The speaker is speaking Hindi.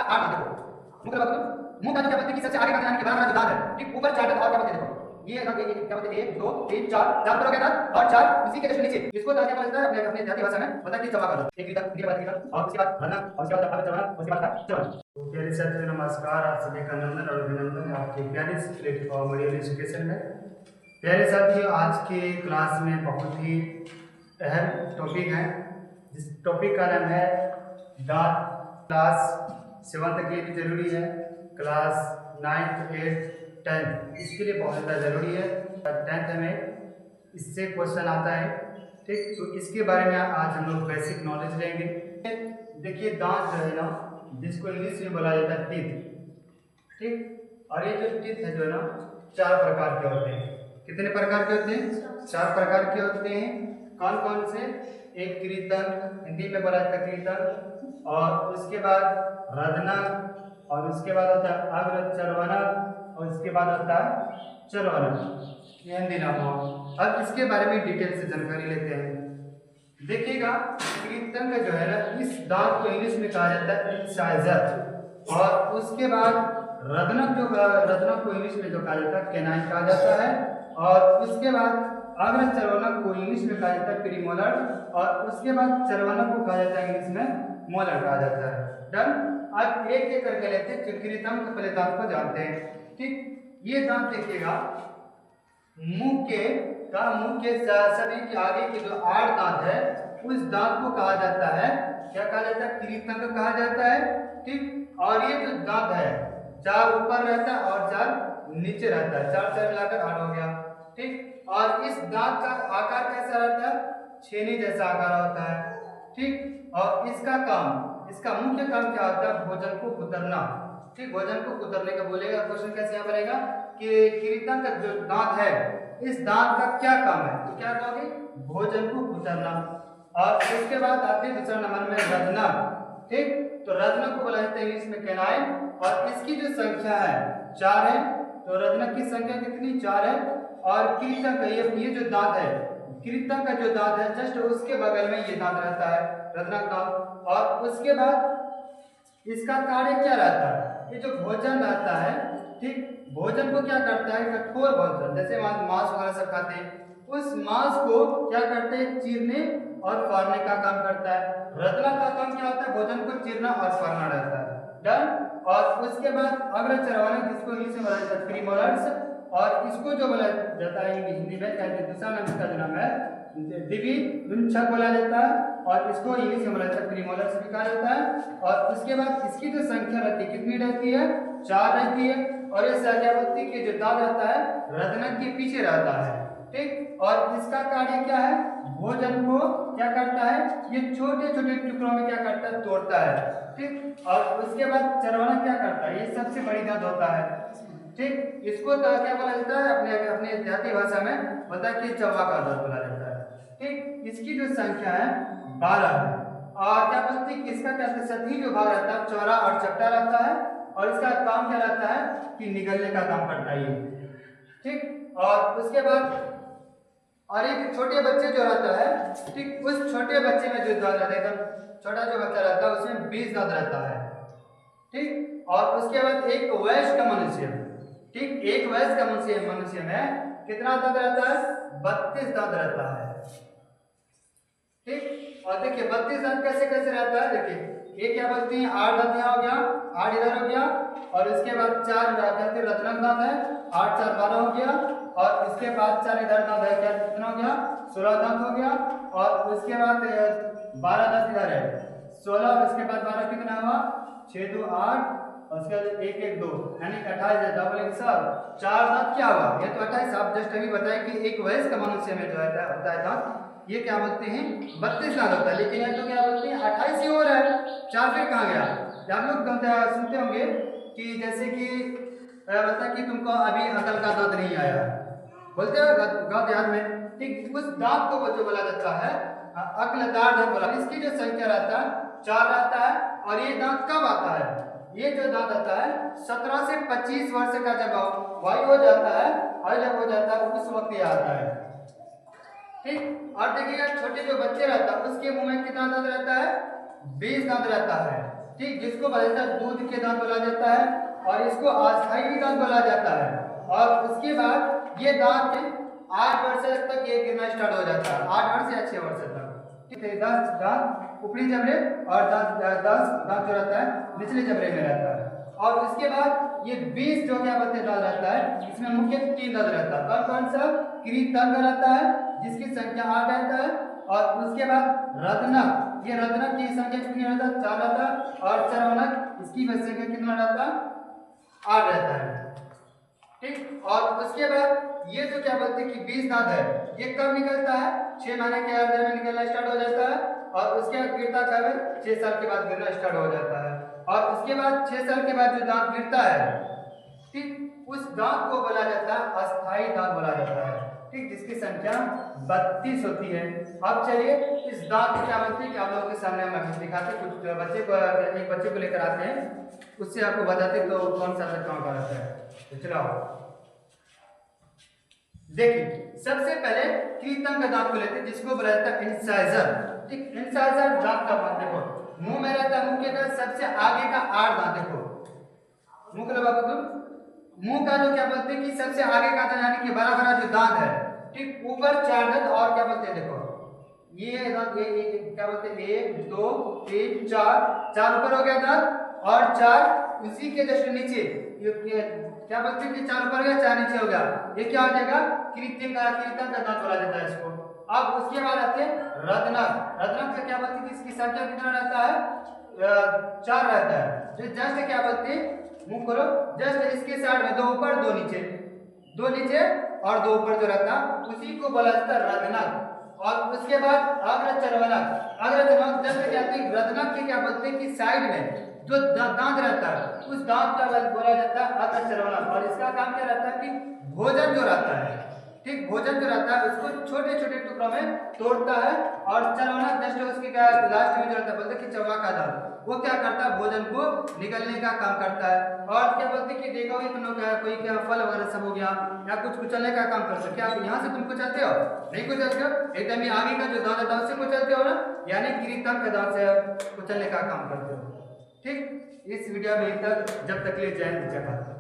आठ देखो मुंह का मुंह का जो क्या बोलते हैं कि सबसे आगे का जाने के बड़ा जो दांत है ठीक ऊपर चार दांत और क्या बोलते हैं देखो ये ना ये क्या बोलते हैं 1 2 3 4 चार पर हो गया दांत और चार उसी के जस्ट नीचे इसको दांत क्या बोलते हैं अपने अपने जाति भाषा में होता है कि चबा कर दो एक लीटर के बाद और उसके बाद भरना और उसके बाद आगे चबाना उसके बाद चबाना। तो प्यारे साथियों नमस्कार, आप सभी का नंदन और अभिनंदन आपके प्यारे से प्लेटफॉर्म मॉड्यूल एजुकेशन में। प्यारे साथियों आज के क्लास में बहुत ही अहम टॉपिक है जिस टॉपिक का नाम है दांत। क्लास 7 तक के लिए जरूरी है, क्लास 9th 8th 10th इसके लिए बहुत ज़्यादा ज़रूरी है। 10th में इससे क्वेश्चन आता है ठीक, तो इसके बारे में आज हम लोग बेसिक नॉलेज लेंगे। देखिए दांत जो है ना जिसको इंग्लिश में बोला जाता है टीथ ठीक, और ये जो टीथ है जो है ना 4 प्रकार के होते हैं। कितने प्रकार के होते हैं? 4 प्रकार के होते हैं। कौन कौन से? एक कृतंक, हिंदी में बोला जाता है कृतंक, और उसके बाद रदनक, और उसके बाद होता है अग्रचर्वनक, और उसके बाद होता है चर्वनक। ये हिंदी नाम हुआ। अब इसके बारे में डिटेल से जानकारी लेते हैं। देखिएगा कृतंक जो है ना इस दांत को इंग्लिश में कहा जाता है इंसाइजर, और उसके बाद रदनक को इंग्लिश में जो कहा जाता है कैनाइन कहा जाता है, और उसके बाद अग्रचर्वनक को इंग्लिश में कहा जाता है प्रीमोलर, और उसके बाद चर्वनक को कहा जाता है इंग्लिश में मोलर कहा जाता है। डन। अब एक एक करके लेते हैं। कृतंक पहले दांत को जानते हैं ठीक। ये दांत देखिएगा मुंह के सभी के आगे के जो 8 दांत है उस दांत को कहा जाता है क्या कहा जाता है? कृतंक कहा जाता है ठीक। और ये जो दांत है 4 ऊपर रहता है और 4 नीचे रहता है, 4 मिलाकर 8 हो गया ठीक। और इस दांत का आकार कैसा रहता है? छेनी जैसा आकार होता है ठीक। और इसका मुख्य काम क्या होता है? भोजन को कुतरना ठीक। भोजन को कुतरने का बोलेगा क्वेश्चन कैसे यहाँ बनेगा कि कृतंक जो दांत है इस दांत का क्या काम है? तो क्या कहोगे? भोजन को कुतरना। और उसके बाद आते हैं दूसरा नंबर में रदनक ठीक। तो रदनक को बोला जाता है इंग्लिश में कैनाइन, और इसकी जो संख्या है 4 है। तो रदनक की संख्या कितनी? 4 है। और कृतंक ये जो दांत है कृतंक का जो दांत है जस्ट उसके बगल में ये दांत रहता है रदनक दांत। और उसके बाद इसका कार्य क्या रहता है? ये जो भोजन रहता है ठीक, भोजन को क्या करता है? कठोर भोजन जैसे मांस वगैरह सब खाते हैं, उस मांस को क्या करते हैं? चीरने और फाड़ने का काम करता है। रदनक का काम क्या होता है? भोजन को चीरना और फाड़ना रहता है। डन। और उसके बाद अग्रचर्वनक जिसको इंग्लिश में बोला जाता है प्रीमोलर्स, और इसको जो बोला जाता है हिंदी में कहते हैं दूसरा नाम इसका जो नाम है द्विविंशक बोला जाता है, और इसको इंग्लिश में बोला जाता है प्रीमोलर्स भी कहा जाता है। और उसके बाद इसकी जो संख्या रहती है कितनी रहती है? 4 रहती है। और ये सहजावती के जो दांत रहता है रदनक के पीछे रहता है ठीक। और इसका कार्य क्या है? भोजन को क्या करता है? ये छोटे छोटे टुकड़ों में क्या करता है? तोड़ता है ठीक। और उसके बाद चर्वनक क्या करता है? ये सबसे बड़ी दांत होता है ठीक। इसको क्या बोला जाता है? अपने अपने जाति भाषा में होता है कि चौवा का दांत बोला जाता है ठीक। इसकी जो संख्या है 12 है। और क्या बोलते हैं कि इसका क्या सतही जो भाग रहता है चौड़ा और चपटा रहता है, और इसका काम क्या रहता है कि निगलने का काम करता है ये ठीक। और उसके बाद और एक छोटे बच्चे जो रहता है ठीक, उस छोटे बच्चे में जो दांत रहता है एकदम छोटा जो बच्चा रहता है उसमें 20 दांत रहता है ठीक। और उसके बाद एक वयस्क मनुष्य ठीक, एक वयस्क मनुष्य में कितना दांत रहता है? 32 दांत रहता है ठीक। और देखिए 32 दांत कैसे कैसे रहता है? देखिए एक क्या बोलते हैं 8 दांत यहाँ हो गया, 8 इधर हो गया, और इसके बाद 4 कहते हैं रत्नक दांत है, 8 4 12 हो गया, और इसके बाद 4 इधर दांत है, क्या कितना हो गया? 16 दांत हो गया। और उसके बाद 12 दांत इधर है 16, और इसके बाद 12 कितना हुआ? 6 2 8, और उसके बाद 1 1 2 यानी 28 है। तो बोले सर 4 दांत क्या हुआ? ये तो 28 आप जस्ट अभी बताया कि एक वयस्क मनुष्य में जो होता है दांत ये क्या बोलते हैं 32 दांत होता है, लेकिन ये तो क्या बोलते हैं 28 ही और है, 4 फिर कहाँ गया? आप लोग सुनते होंगे कि जैसे कि बता कि तुमको अभी अकल का दांत नहीं आया, बोलते हो गाँव देहात में ठीक। उस दांत को जो बोला जाता है अक्लदार दांत बोला। इसकी जो संख्या रहता है 4 रहता है। और ये दांत कब आता है? ये जो दांत आता है 17 से 25 वर्ष का जब वायु हो जाता है, और जब हो जाता है उस वक्त ये आता है ठीक। और देखिएगा छोटे जो बच्चे रहता है उसके मुंह में कितना दांत रहता है? 20 दांत रहता है। ठीक, जिसको बोला जाता है दूध के दांत बोला जाता है और इसको अस्थायी दांत बोला जाता है। और उसके बाद ये दांत 8 वर्ष तक ये गिरना स्टार्ट हो जाता है, 8 वर्ष या 6 वर्ष तक। ठीक है, 10 दांत ऊपरी जबड़े और 10 दांत जो रहता है निचले जबड़े में रहता है। और उसके बाद ये 20 जो क्या बोलते हैं दांत रहता है, इसमें मुख्य 3 दांत रहता है। कौन कौन सा? कृतंक रहता है जिसकी संख्या 8 रहता है, और उसके बाद रत्नक, ये रत्नक की संख्या कितनी रहता है? 4 रहता है। और चरवनक, इसकी संख्या कितना रहता है? 8 रहता है। ठीक, और उसके बाद ये जो क्या बोलते हैं कि 20 दांत है, ये कब निकलता है? 6 महीने के अंदर में निकलना स्टार्ट हो जाता है। और उसके बाद गिरता कब है? 6 साल के बाद गिरना स्टार्ट हो जाता है। और उसके बाद 6 साल के बाद जो दांत गिरता है, ठीक, उस दांत को बोला जाता है अस्थायी दांत बोला जाता है। ठीक, जिसकी संख्या 32 होती है। अब चलिए इस दांत को क्या बोलते हैं कि आप लोगों के सामने हम दिखाते हैं। कुछ बच्चे को, एक बच्चे को लेकर आते हैं, उससे आपको बताते तो कौन सा कौन का रहता है। तो चलो देखिए, सबसे पहले कृतंक दांत को लेते हैं जिसको बोला जाता है इंसाइजर। ठीक, इंसाइजर दांत का बात देखो, मुंह में रहता है, मुंह के सबसे आगे का 8 दांत देखो, मुंह का बाबू तुम मुंह का जो क्या बोलते हैं कि सबसे आगे का यानी कि बड़ा बड़ा जो दांत है, ठीक, ऊपर 4 दांत और क्या बोलते हैं देखो, ये दांत ये क्या बोलते हैं 1 2 3 4 ऊपर हो गया दांत और 4 उसी के जस्ट नीचे ये क्या बोलते हैं कि 4 ऊपर गया 4 नीचे हो गया, ये क्या हो जाएगा? कृतंक का दांत बोला जाता है इसको। अब उसके बाद आते हैं रत्नक। रत्नक का क्या बोलते हैं कि इसकी संख्या कितना रहता है? 4 रहता है। जो जस्ट क्या बोलते हैं, मुंह करो, जस्ट इसके साइड में 2 ऊपर 2 नीचे, 2 नीचे और 2 ऊपर जो रहता है उसी को बोला जाता है रत्नक। और उसके बाद अग्रचर्वनक। अग्रचर्वनक जस्ट क्या बोलते हैं? रत्नक के क्या बोलते हैं कि साइड में जो दांत रहता है उस दांत का बोला जाता है अग्रचर्वनक। और इसका काम क्या रहता है कि भोजन जो रहता है, ठीक, भोजन जो रहता है उसको छोटे छोटे टुकड़ों में तोड़ता है। और चरवनक जस्ट उसके क्या लास्ट में जो रहता है बोलते हैं कि चवा का दांत, वो क्या करता है? भोजन को निकलने का काम करता है। और क्या बोलते हैं कि देखो एक लोग कोई क्या फल वगैरह सब हो गया या कुछ कुचलने का काम करते हो, क्या आप यहाँ से तुम कुचलते हो? नहीं कुचलते हो, एकदम ही आगे का जो दांत रहता है उससे कुचलते हो ना, यानी कृतंक दांत से कुचलने का काम करते हो। ठीक, इस वीडियो में तक जब तक ले जाए जय माता।